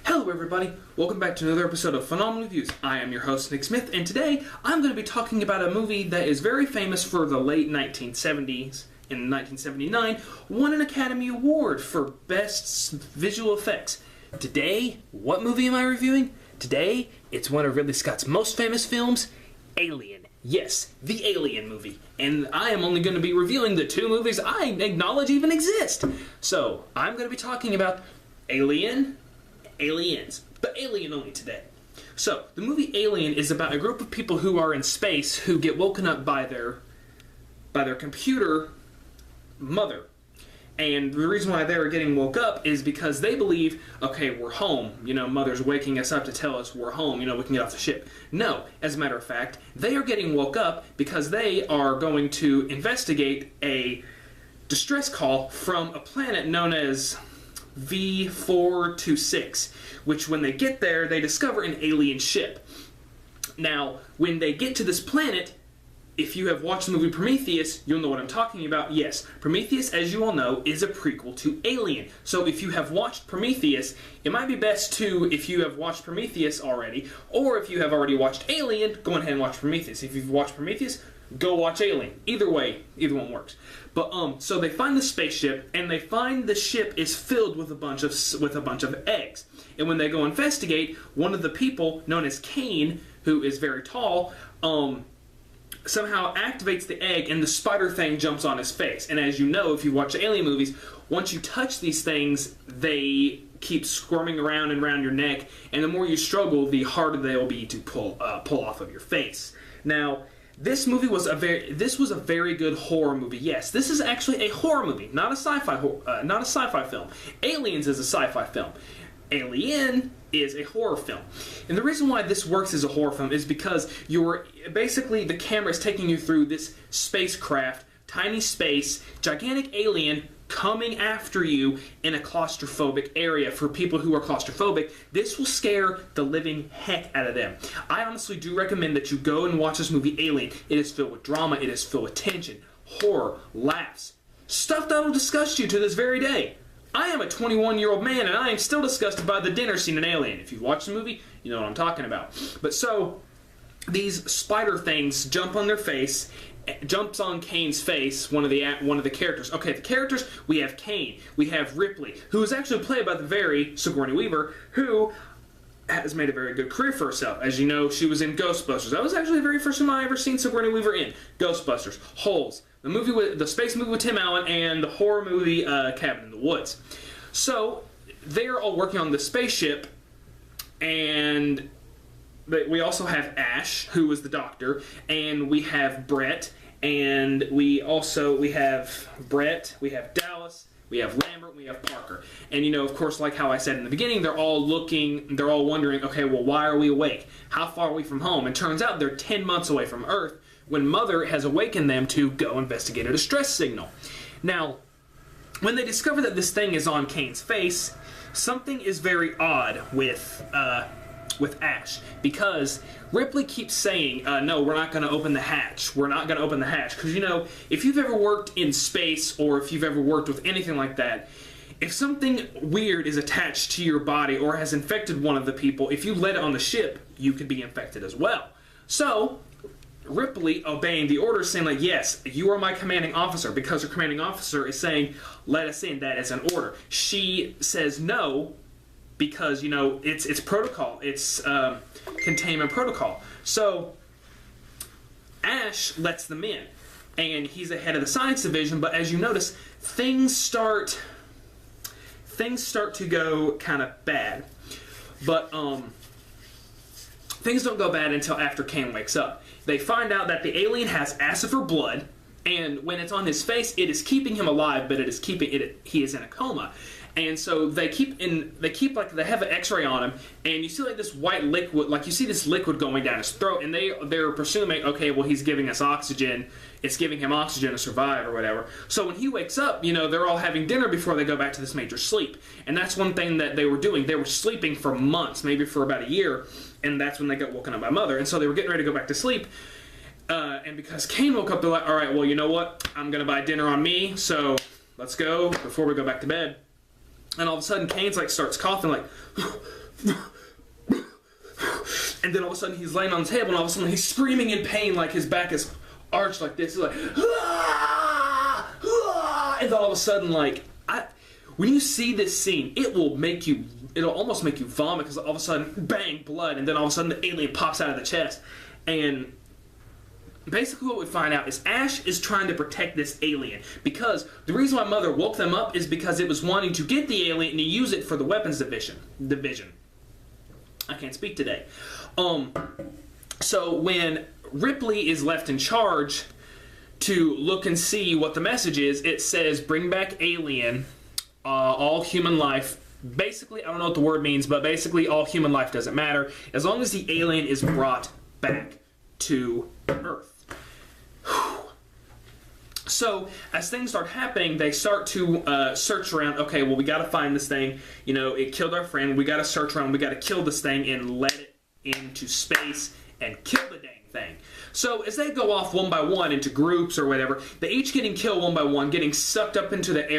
Hello everybody, welcome back to another episode of Phenomenal Reviews. I am your host Nick Smith, and today I'm going to be talking about a movie that is very famous for the late 1970s. In 1979, won an Academy Award for Best Visual Effects. Today, what movie am I reviewing? Today, it's one of Ridley Scott's most famous films, Alien. Yes, the Alien movie. And I am only going to be reviewing the two movies I acknowledge even exist. So, I'm going to be talking about Alien, Aliens, but Alien only today. So, the movie Alien is about a group of people who are in space who get woken up by their computer mother. And the reason why they're getting woke up is because they believe, okay, we're home. You know, mother's waking us up to tell us we're home. You know, we can get off the ship. No, as a matter of fact, they are getting woke up because they are going to investigate a distress call from a planet known as V426, which when they get there, they discover an alien ship. Now, when they get to this planet, if you have watched the movie Prometheus, you'll know what I'm talking about. Yes, Prometheus, as you all know, is a prequel to Alien. So if you have watched Prometheus, it might be best to, if you have watched Prometheus already, or if you have already watched Alien, go ahead and watch Prometheus. If you've watched Prometheus, go watch Alien. Either way, either one works. But so they find the spaceship, and they find the ship is filled with a bunch of eggs. And when they go investigate, one of the people, known as Kane, who is very tall, somehow activates the egg, and the spider thing jumps on his face. And as you know, if you watch Alien movies, once you touch these things, they keep squirming around and around your neck, and the more you struggle, the harder they will be to pull off of your face. Now, this movie was a very good horror movie. Yes, this is actually a horror movie, not a sci-fi film. Aliens is a sci-fi film. Alien is a horror film. And the reason why this works as a horror film is because the camera is taking you through this spacecraft, tiny space, gigantic alien coming after you in a claustrophobic area. For people who are claustrophobic, this will scare the living heck out of them. I honestly do recommend that you go and watch this movie Alien. It is filled with drama, it is filled with tension, horror, laughs, stuff that will disgust you to this very day. I am a 21-year-old man, and I am still disgusted by the dinner scene in Alien. If you've watched the movie, you know what I'm talking about. But so, these spider things jump on their face, jumps on Kane's face, one of the characters. Okay, the characters, we have Kane, we have Ripley, who is actually played by the very Sigourney Weaver, who has made a very good career for herself. As you know, she was in Ghostbusters. That was actually the very first time I ever seen Sigourney Weaver in. Ghostbusters, Holes, the space movie with Tim Allen, and the horror movie Cabin in the Woods. So, they're all working on the spaceship, and we also have Ash, who was the doctor, and we have Brett, and we have Brett, we have Dallas, we have Lambert, we have Parker. And you know, of course, like how I said in the beginning, they're all wondering, okay, well, why are we awake? How far are we from home? And turns out they're 10 months away from Earth, when Mother has awakened them to go investigate a distress signal. Now, when they discover that this thing is on Kane's face, something is very odd with Ash, because Ripley keeps saying, no, we're not going to open the hatch. We're not going to open the hatch. Because, you know, if you've ever worked in space, or if you've ever worked with anything like that, if something weird is attached to your body or has infected one of the people, if you let it on the ship, you could be infected as well. So, Ripley, obeying the orders, saying like, yes, you are my commanding officer, because her commanding officer is saying, let us in, that is an order. She says no, because, you know, it's protocol, it's containment protocol. So, Ash lets them in, and he's the head of the science division, but as you notice, things start to go kind of bad. But, things don't go bad until after Kane wakes up. They find out that the alien has acid for blood, and when it's on his face, it is keeping him alive, but he is in a coma. And so they have an X-ray on him, and you see like this white liquid, like you see this liquid going down his throat, and they're presuming, okay, well, he's giving us oxygen, it's giving him oxygen to survive or whatever. So when he wakes up, you know, they're all having dinner before they go back to this major sleep. And that's one thing that they were doing. They were sleeping for months, maybe for about a year, and that's when they got woken up by Mother. And so they were getting ready to go back to sleep. And because Kane woke up, they're like, all right, well, you know what? I'm going to buy dinner on me, so let's go before we go back to bed. And all of a sudden, Kane's like starts coughing like, And then all of a sudden he's laying on the table, and all of a sudden he's screaming in pain, like his back is arched like this. He's like, ah! Ah! And then all of a sudden, like, when you see this scene, it'll almost make you vomit, because all of a sudden, bang, blood, and then all of a sudden the alien pops out of the chest. And basically what we find out is Ash is trying to protect this alien, because the reason why Mother woke them up is because it was wanting to get the alien and to use it for the weapons division. I can't speak today. So when Ripley is left in charge to look and see what the message is, it says, bring back alien, all human life. Basically, I don't know what the word means, but basically all human life doesn't matter as long as the alien is brought back to Earth. So, as things start happening, they start to search around. Okay, well, we got to find this thing. You know, it killed our friend. We got to search around. We got to kill this thing and let it into space and kill the dang thing. So, as they go off one by one into groups or whatever, they each getting killed one by one, getting sucked up into the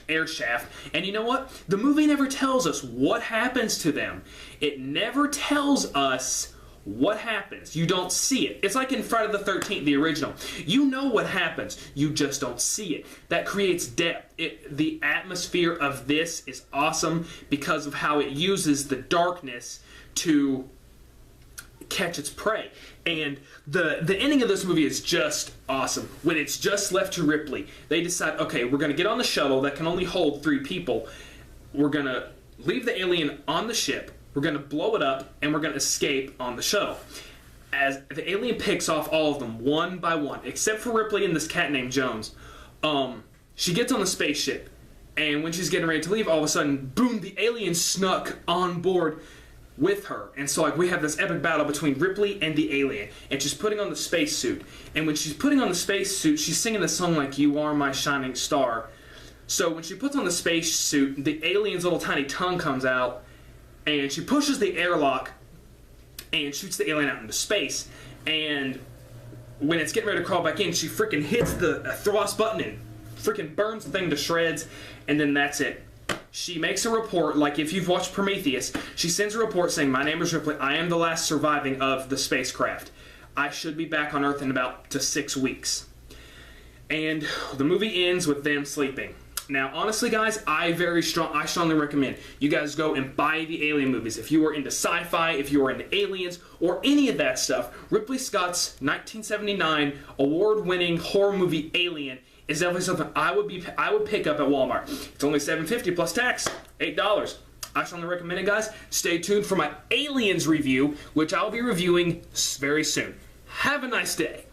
air shaft. And you know what? The movie never tells us what happens to them. It never tells us what happens. You don't see it. It's like in Friday the 13th, the original. You know what happens. You just don't see it. That creates depth. The atmosphere of this is awesome because of how it uses the darkness to catch its prey. And the ending of this movie is just awesome. When it's just left to Ripley, they decide, okay, we're going to get on the shuttle that can only hold 3 people. We're going to leave the alien on the ship. We're going to blow it up, and we're going to escape on the shuttle. As the alien picks off all of them, one by one, except for Ripley and this cat named Jones. She gets on the spaceship, and when she's getting ready to leave, all of a sudden, boom, the alien snuck on board with her. And so, like, we have this epic battle between Ripley and the alien, and she's putting on the spacesuit. And when she's putting on the spacesuit, she's singing the song like, "You Are My Shining Star." So when she puts on the spacesuit, the alien's little tiny tongue comes out, and she pushes the airlock and shoots the alien out into space. And when it's getting ready to crawl back in, she freaking hits the thrust button and freaking burns the thing to shreds. And then that's it. She makes a report, like if you've watched Prometheus, she sends a report saying, "My name is Ripley. I am the last surviving of the spacecraft. I should be back on Earth in about 6 weeks." And the movie ends with them sleeping. Now, honestly, guys, I strongly recommend you guys go and buy the Alien movies. If you are into sci-fi, if you are into aliens, or any of that stuff, Ridley Scott's 1979 award-winning horror movie Alien is definitely something I would pick up at Walmart. It's only $7.50 plus tax, $8. I strongly recommend it, guys. Stay tuned for my Aliens review, which I'll be reviewing very soon. Have a nice day.